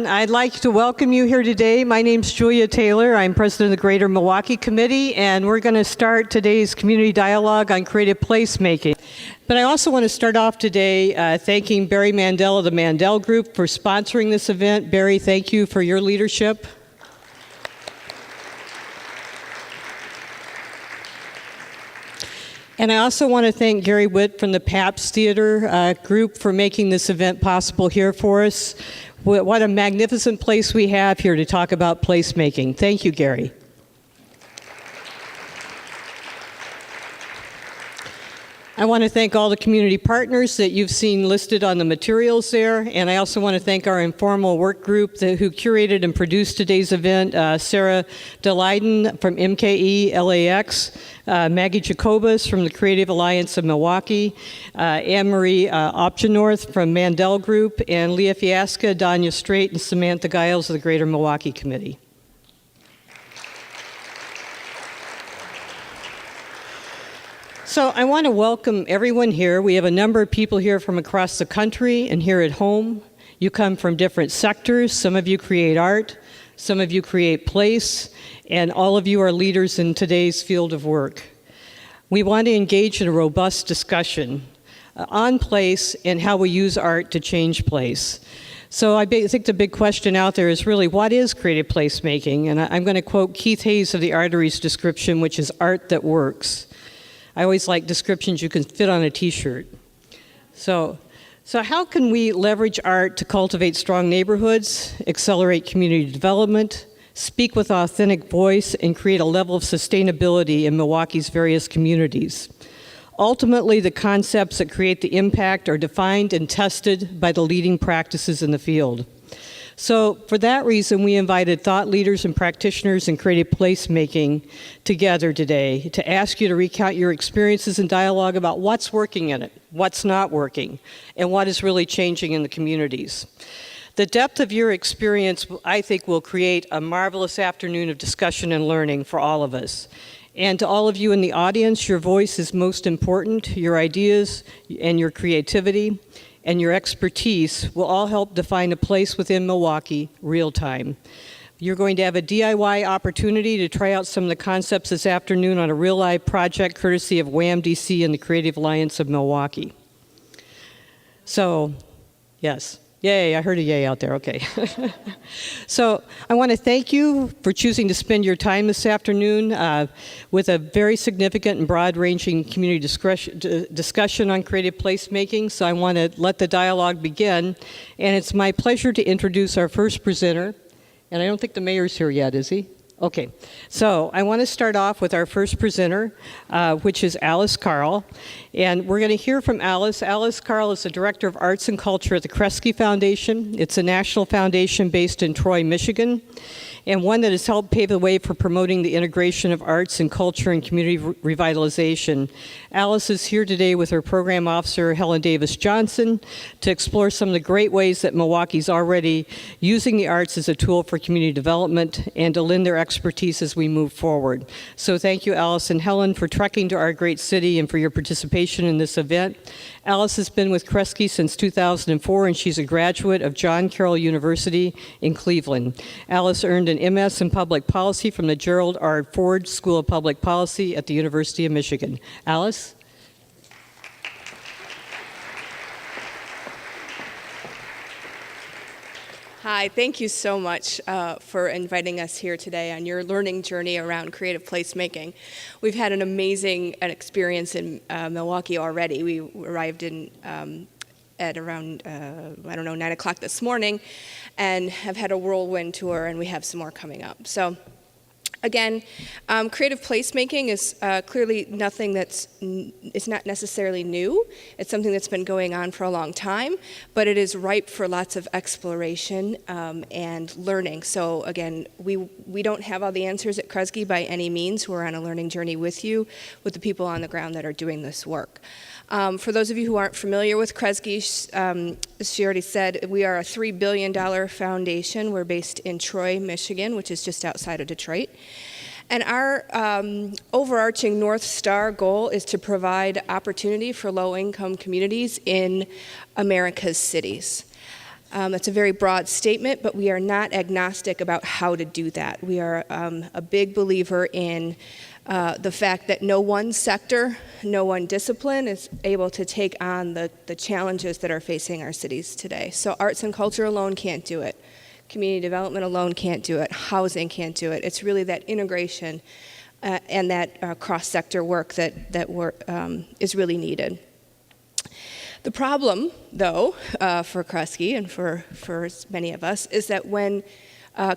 I'd like to welcome you here today. My name's Julia Taylor. I'm president of the Greater Milwaukee Committee, and we're going to start today's community dialogue on creative placemaking. But I also want to start off today thanking Barry Mandel of the Mandel Group for sponsoring this event. Barry, thank you for your leadership. And I also want to thank Gary Witt from the Pabst Theater Group for making this event possible here for us. What a magnificent place we have here to talk about placemaking. Thank you, Gary. I want to thank all the community partners that you've seen listed on the materials there, and I also want to thank our informal work group who curated and produced today's event, Sarah DeLeiden from MKE LAX, Maggie Jacobus from the Creative Alliance of Milwaukee, Anne-Marie Opgenorth from Mandel Group, and Leah Fiasca, Danya Strait, and Samantha Giles of the Greater Milwaukee Committee. So I want to welcome everyone here. We have a number of people here from across the country and here at home. You come from different sectors. Some of you create art, some of you create place, and all of you are leaders in today's field of work. We want to engage in a robust discussion on place and how we use art to change place. So I think the big question out there is really, what is creative placemaking? And I'm going to quote Keith Hayes of the Arteries description, which is art that works. I always like descriptions you can fit on a t-shirt. So how can we leverage art to cultivate strong neighborhoods, accelerate community development, speak with authentic voice, and create a level of sustainability in Milwaukee's various communities? Ultimately, the concepts that create the impact are defined and tested by the leading practices in the field. So for that reason, we invited thought leaders and practitioners in creative placemaking together today to ask you to recount your experiences and dialogue about what's working in it, what's not working, and what is really changing in the communities. The depth of your experience, I think, will create a marvelous afternoon of discussion and learning for all of us. And to all of you in the audience, your voice is most important. Your ideas and your creativity and your expertise will all help define a place within Milwaukee real time. You're going to have a DIY opportunity to try out some of the concepts this afternoon on a real live project courtesy of WHAM DC and the Creative Alliance of Milwaukee. So, yes. Yay, I heard a yay out there, okay. So I want to thank you for choosing to spend your time this afternoon with a very significant and broad-ranging community discussion on creative placemaking. So I want to let the dialogue begin. And it's my pleasure to introduce our first presenter. And I don't think the mayor's here yet, is he? Okay, so I want to start off with our first presenter, which is Alice Carle. And we're going to hear from Alice. Alice Carle is the Director of Arts and Culture at the Kresge Foundation. It's a national foundation based in Troy, Michigan, and one that has helped pave the way for promoting the integration of arts and culture and community revitalization. Alice is here today with her program officer, Helen Davis Johnson, to explore some of the great ways that Milwaukee's already using the arts as a tool for community development and to lend their expertise as we move forward. So thank you, Alice and Helen, for trekking to our great city and for your participation in this event. Alice has been with Kresge since 2004, and she's a graduate of John Carroll University in Cleveland. Alice earned an MS in Public Policy from the Gerald R. Ford School of Public Policy at the University of Michigan. Alice? Hi, thank you so much for inviting us here today on your learning journey around creative placemaking. We've had an amazing experience in Milwaukee already. We arrived in at around, 9 o'clock this morning and have had a whirlwind tour, and we have some more coming up. So again, creative placemaking is clearly nothing it's not necessarily new. It's something that's been going on for a long time, but it is ripe for lots of exploration and learning. So again, we don't have all the answers at Kresge by any means. We're on a learning journey with you, with the people on the ground that are doing this work. For those of you who aren't familiar with Kresge, she already said we are a $3 billion foundation. We're based in Troy, Michigan, which is just outside of Detroit. And our overarching North Star goal is to provide opportunity for low-income communities in America's cities. That's a very broad statement, but we are not agnostic about how to do that. We are a big believer in the fact that no one sector, no one discipline is able to take on the challenges that are facing our cities today. So arts and culture alone can't do it. Community development alone can't do it. Housing can't do it. It's really that integration and that cross-sector work that is really needed. The problem, though, for Kresge and for many of us, is that when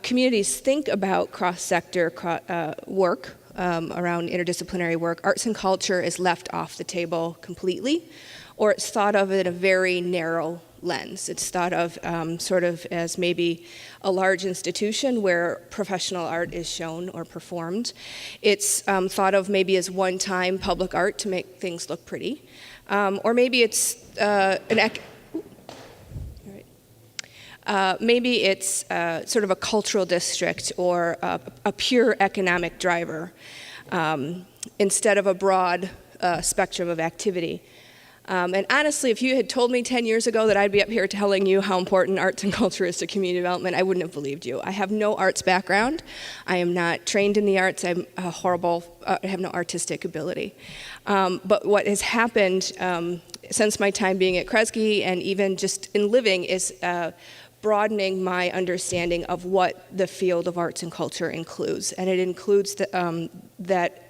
communities think about cross-sector work around interdisciplinary work, arts and culture is left off the table completely, or it's thought of in a very narrow lens. It's thought of sort of as maybe a large institution where professional art is shown or performed. It's thought of maybe as one-time public art to make things look pretty. Or maybe it's maybe it's sort of a cultural district or a pure economic driver instead of a broad spectrum of activity. And honestly, if you had told me 10 years ago that I'd be up here telling you how important arts and culture is to community development, I wouldn't have believed you. I have no arts background. I am not trained in the arts. I have no artistic ability. But what has happened since my time being at Kresge and even just in living is broadening my understanding of what the field of arts and culture includes. And it includes that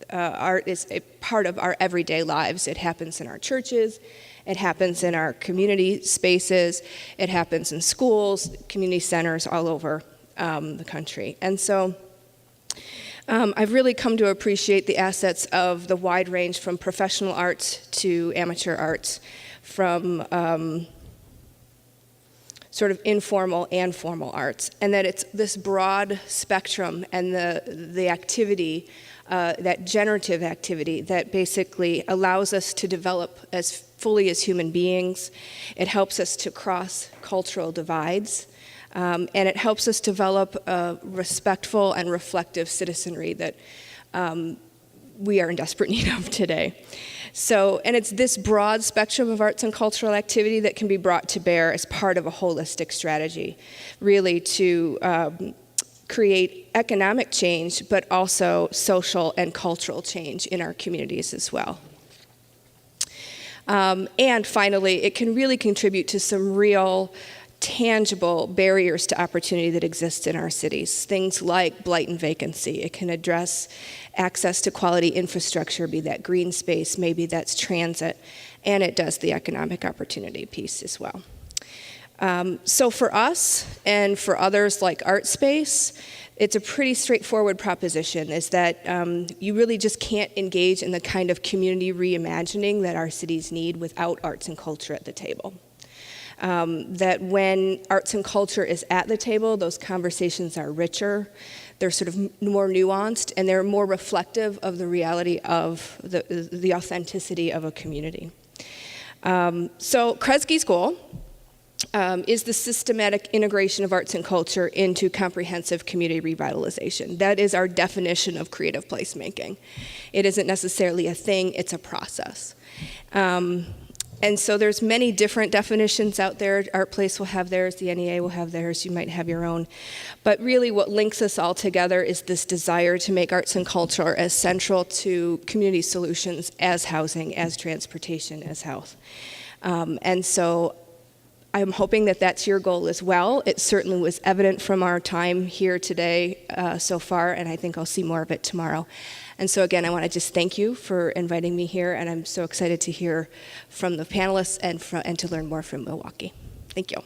art is a part of our everyday lives. It happens in our churches, it happens in our community spaces, it happens in schools, community centers all over the country. And so I've really come to appreciate the assets of the wide range from professional arts to amateur arts, from sort of informal and formal arts, and that it's this broad spectrum and the activity, that generative activity that basically allows us to develop as fully as human beings. It helps us to cross cultural divides, and it helps us develop a respectful and reflective citizenry that we are in desperate need of today. So, and it's this broad spectrum of arts and cultural activity that can be brought to bear as part of a holistic strategy, really to create economic change, but also social and cultural change in our communities as well. And finally, it can really contribute to some real tangible barriers to opportunity that exist in our cities. Things like blight and vacancy. It can address access to quality infrastructure, be that green space, maybe that's transit, and it does the economic opportunity piece as well. So for us and for others like ArtSpace, it's a pretty straightforward proposition, is that you really just can't engage in the kind of community reimagining that our cities need without arts and culture at the table. That when arts and culture is at the table, those conversations are richer, they're sort of more nuanced, and they're more reflective of the reality of the authenticity of a community. So Kresge's goal is the systematic integration of arts and culture into comprehensive community revitalization. That is our definition of creative placemaking. It isn't necessarily a thing, it's a process. And so there's many different definitions out there. ArtPlace will have theirs, the NEA will have theirs, you might have your own. But really what links us all together is this desire to make arts and culture as central to community solutions as housing, as transportation, as health. And so I'm hoping that that's your goal as well. It certainly was evident from our time here today so far, and I think I'll see more of it tomorrow. And so again, I want to just thank you for inviting me here, and I'm so excited to hear from the panelists and to learn more from Milwaukee. Thank you.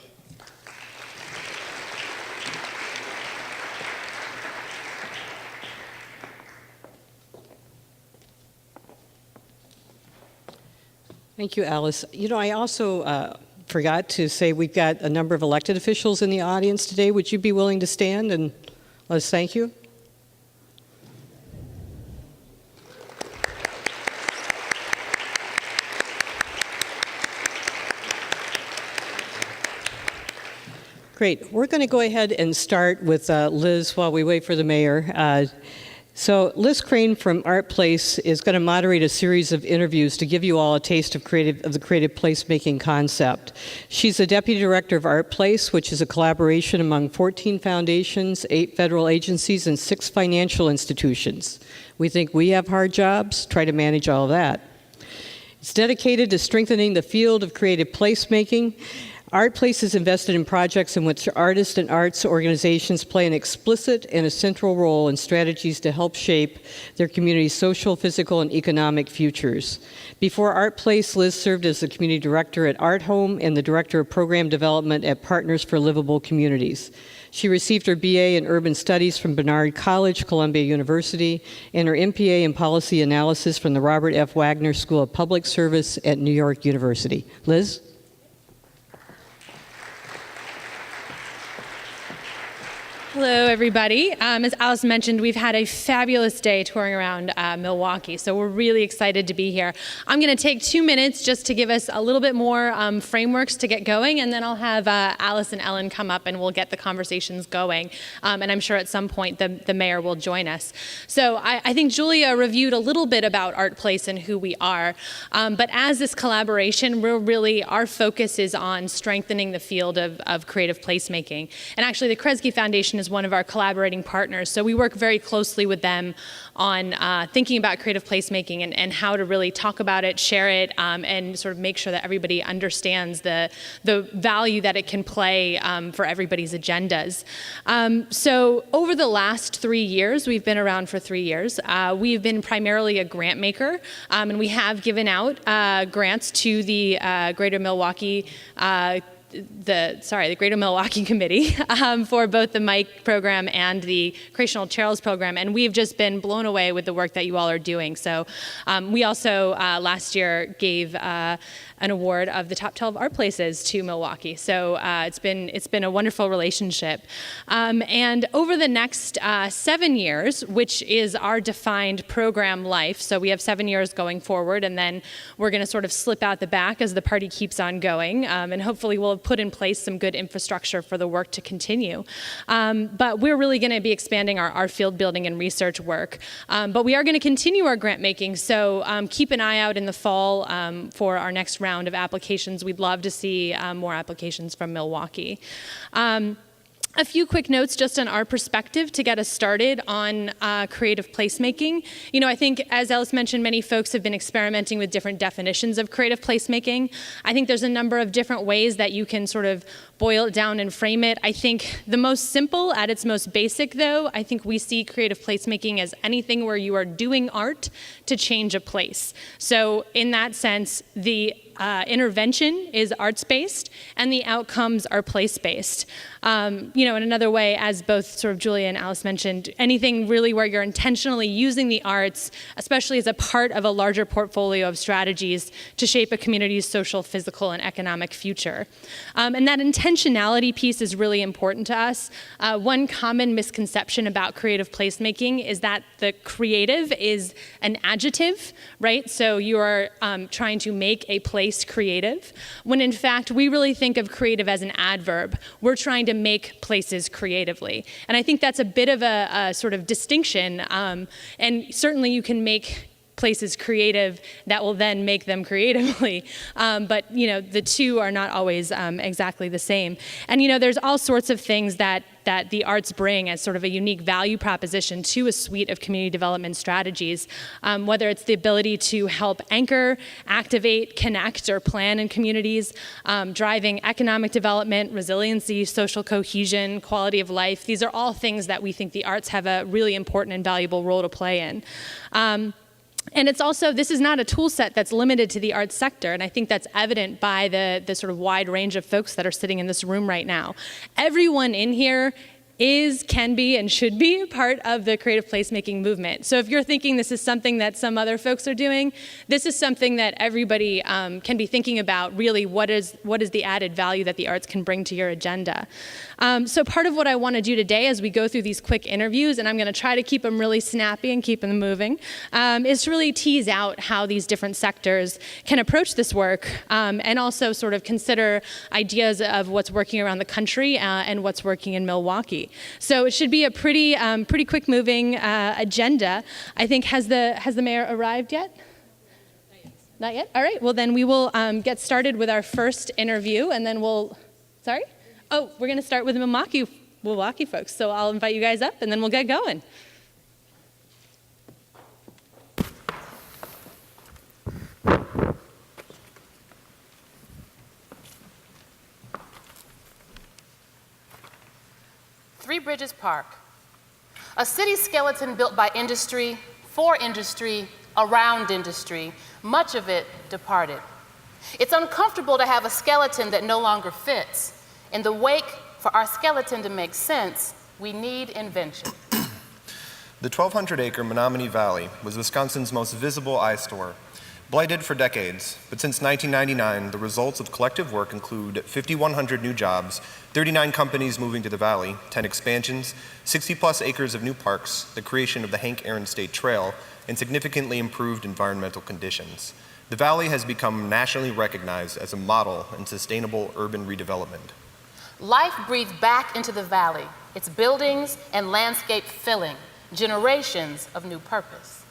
Thank you, Alice. You know, I also forgot to say we've got a number of elected officials in the audience today. Would you be willing to stand and let us thank you? Great. We're going to go ahead and start with Liz while we wait for the mayor. So Liz Crane from ArtPlace is going to moderate a series of interviews to give you all a taste of the creative placemaking concept. She's the Deputy Director of ArtPlace, which is a collaboration among 14 foundations, 8 federal agencies, and 6 financial institutions. We think we have hard jobs, try to manage all of that. It's dedicated to strengthening the field of creative placemaking. ArtPlace is invested in projects in which artists and arts organizations play an explicit and a central role in strategies to help shape their community's social, physical, and economic futures. Before ArtPlace, Liz served as the community director at Art Home and the director of program development at Partners for Livable Communities. She received her BA in Urban Studies from Barnard College, Columbia University, and her MPA in Policy Analysis from the Robert F. Wagner School of Public Service at New York University. Liz? Hello, everybody. As Alice mentioned, we've had a fabulous day touring around Milwaukee, so we're really excited to be here. I'm going to take 2 minutes just to give us a little bit more frameworks to get going, and then I'll have Alice and Ellen come up and we'll get the conversations going. And I'm sure at some point the mayor will join us. So I think Julia reviewed a little bit about ArtPlace and who we are, but as this collaboration, our focus is on strengthening the field of creative placemaking. And actually, the Kresge Foundation is one of our collaborating partners, so we work very closely with them on thinking about creative placemaking and how to really talk about it, share it, and sort of make sure that everybody understands the value that it can play for everybody's agendas. So over the last 3 years, we've been around for 3 years, we've been primarily a grant maker, and we have given out grants to the Greater Milwaukee the Greater Milwaukee Committee for both the Mike program and the Creational Trails program, and we've just been blown away with the work that you all are doing. So we also last year gave an award of the top 12 art places to Milwaukee. So it's been a wonderful relationship. And over the next 7 years, which is our defined program life, so we have 7 years going forward, and then we're going to sort of slip out the back as the party keeps on going, and hopefully we'll have put in place some good infrastructure for the work to continue. But we're really going to be expanding our field building and research work. But we are going to continue our grant making, so keep an eye out in the fall for our next round of applications. We'd love to see more applications from Milwaukee. A few quick notes just on our perspective to get us started on creative placemaking. You know, I think, as Alice mentioned, many folks have been experimenting with different definitions of creative placemaking. I think there's a number of different ways that you can sort of boil it down and frame it. I think the most simple, at its most basic, though, I think we see creative placemaking as anything where you are doing art to change a place. So in that sense, the intervention is arts-based, and the outcomes are place-based. In another way, as both sort of Julia and Alice mentioned, anything really where you're intentionally using the arts, especially as a part of a larger portfolio of strategies to shape a community's social, physical, and economic future. And that intentionality piece is really important to us. One common misconception about creative placemaking is that the creative is an adjective, right? So you are trying to make a place creative, when in fact we really think of creative as an adverb. We're trying to make places creatively. And I think that's a bit of a sort of distinction, and certainly you can make places creative that will then make them creatively. But the two are not always exactly the same. And there's all sorts of things that the arts bring as sort of a unique value proposition to a suite of community development strategies, whether it's the ability to help anchor, activate, connect, or plan in communities, driving economic development, resiliency, social cohesion, quality of life. These are all things that we think the arts have a really important and valuable role to play in. And it's also, this is not a tool set that's limited to the arts sector, and I think that's evident by the sort of wide range of folks that are sitting in this room right now. Everyone in here can be, and should be part of the creative placemaking movement. So if you're thinking this is something that some other folks are doing, this is something that everybody can be thinking about, really, what is the added value that the arts can bring to your agenda. So part of what I want to do today as we go through these quick interviews, and I'm going to try to keep them really snappy and keep them moving, is to really tease out how these different sectors can approach this work, and also sort of consider ideas of what's working around the country and what's working in Milwaukee. Milwaukee. So it should be a pretty quick moving agenda. I think, has the mayor arrived yet? Not yet? All right, well then we will get started with our first interview, and then sorry? Oh, we're gonna start with the Milwaukee folks. So I'll invite you guys up, and then we'll get going. Three Bridges Park, a city skeleton built by industry, for industry, around industry, much of it departed. It's uncomfortable to have a skeleton that no longer fits. In the wake, for our skeleton to make sense, we need invention. The 1,200-acre Menominee Valley was Wisconsin's most visible eyesore. Blighted for decades, but since 1999, the results of collective work include 5,100 new jobs, 39 companies moving to the valley, 10 expansions, 60-plus acres of new parks, the creation of the Hank Aaron State Trail, and significantly improved environmental conditions. The valley has become nationally recognized as a model in sustainable urban redevelopment. Life breathed back into the valley, its buildings and landscape filling, generations of new purpose.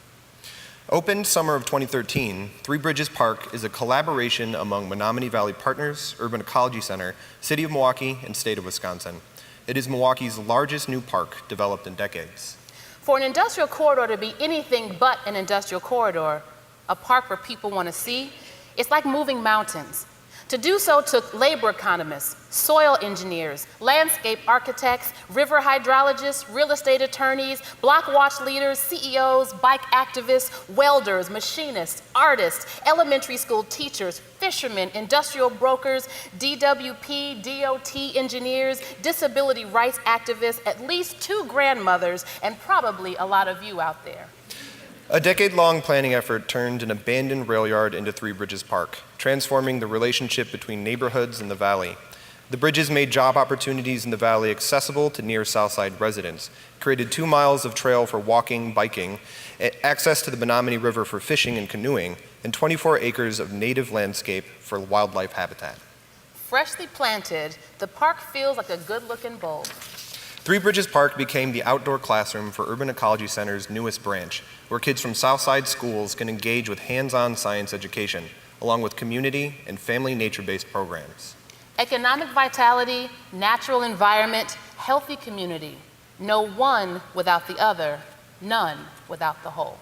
Opened summer of 2013, Three Bridges Park is a collaboration among Menominee Valley Partners, Urban Ecology Center, City of Milwaukee, and State of Wisconsin. It is Milwaukee's largest new park developed in decades. For an industrial corridor to be anything but an industrial corridor, a park where people want to see, it's like moving mountains. To do so took labor economists, soil engineers, landscape architects, river hydrologists, real estate attorneys, block watch leaders, CEOs, bike activists, welders, machinists, artists, elementary school teachers, fishermen, industrial brokers, DWP, DOT engineers, disability rights activists, at least 2 grandmothers, and probably a lot of you out there. A decade-long planning effort turned an abandoned rail yard into Three Bridges Park, transforming the relationship between neighborhoods and the valley. The bridges made job opportunities in the valley accessible to near Southside residents, created 2 miles of trail for walking, biking, access to the Menominee River for fishing and canoeing, and 24 acres of native landscape for wildlife habitat. Freshly planted, the park feels like a good-looking bulb. Three Bridges Park became the outdoor classroom for Urban Ecology Center's newest branch, where kids from Southside schools can engage with hands-on science education, along with community and family nature-based programs. Economic vitality, natural environment, healthy community. No one without the other, none without the whole.